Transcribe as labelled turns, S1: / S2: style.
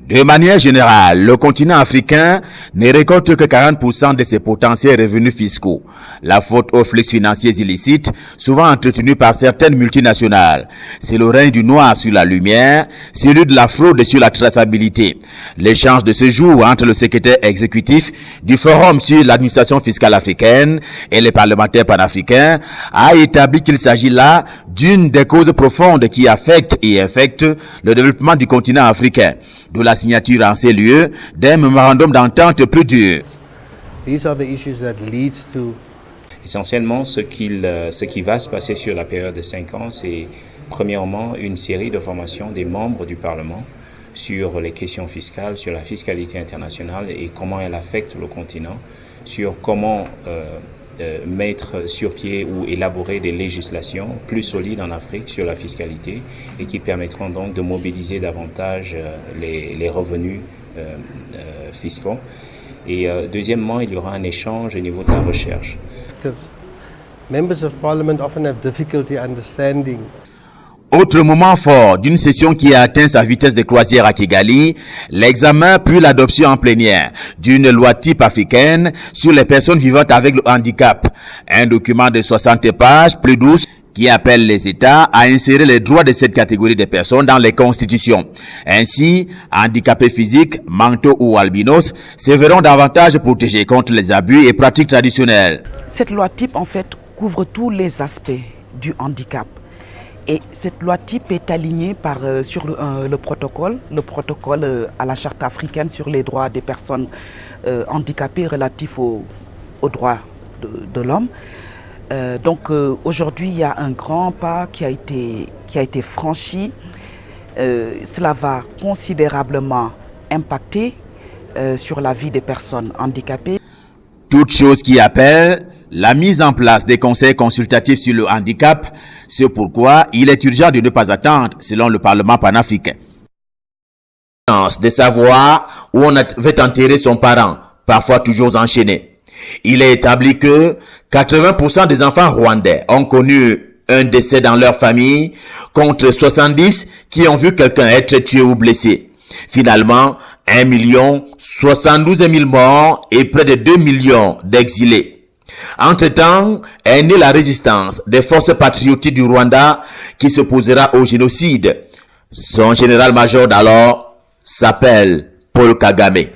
S1: De manière générale, le continent africain ne récolte que 40% de ses potentiels revenus fiscaux. La faute aux flux financiers illicites, souvent entretenus par certaines multinationales. C'est le règne du noir sur la lumière, celui de la fraude sur la traçabilité. L'échange de ce jour entre le secrétaire exécutif du Forum sur l'administration fiscale africaine et les parlementaires panafricains a établi qu'il s'agit là d'une des causes profondes qui affectent et infectent le développement du continent africain. De la signature en ces lieux d'un mémorandum d'entente plus dur.
S2: Essentiellement, ce qui va se passer sur la période de 5 ans, c'est premièrement une série de formations des membres du Parlement sur les questions fiscales, sur la fiscalité internationale et comment elle affecte le continent, sur comment mettre sur pied ou élaborer des législations plus solides en Afrique sur la fiscalité et qui permettront donc de mobiliser davantage les revenus fiscaux. Et deuxièmement, il y aura un échange au niveau de la recherche.
S3: Members of Parliament often have difficulty understanding.
S1: Autre moment fort d'une session qui a atteint sa vitesse de croisière à Kigali, l'examen puis l'adoption en plénière d'une loi type africaine sur les personnes vivant avec le handicap. Un document de 60 pages, plus douce, qui appelle les États à insérer les droits de cette catégorie de personnes dans les constitutions. Ainsi, handicapés physiques, mentaux ou albinos se verront davantage protégés contre les abus et pratiques traditionnelles.
S4: Cette loi type, en fait, couvre tous les aspects du handicap. Et cette loi type est alignée sur le protocole à la Charte africaine sur les droits des personnes handicapées relatifs aux droits de l'homme. Donc aujourd'hui, il y a un grand pas qui a été franchi. Cela va considérablement impacter sur la vie des personnes handicapées.
S1: Toute chose qui appelle la mise en place des conseils consultatifs sur le handicap, c'est pourquoi il est urgent de ne pas attendre, selon le Parlement panafricain. De savoir où on va enterrer son parent, parfois toujours enchaîné. Il est établi que 80% des enfants rwandais ont connu un décès dans leur famille, contre 70 qui ont vu quelqu'un être tué ou blessé. Finalement, 1,072 000 morts et près de 2 millions d'exilés. Entre-temps, est née la résistance des forces patriotiques du Rwanda qui s'opposera au génocide. Son général-major d'alors s'appelle Paul Kagame.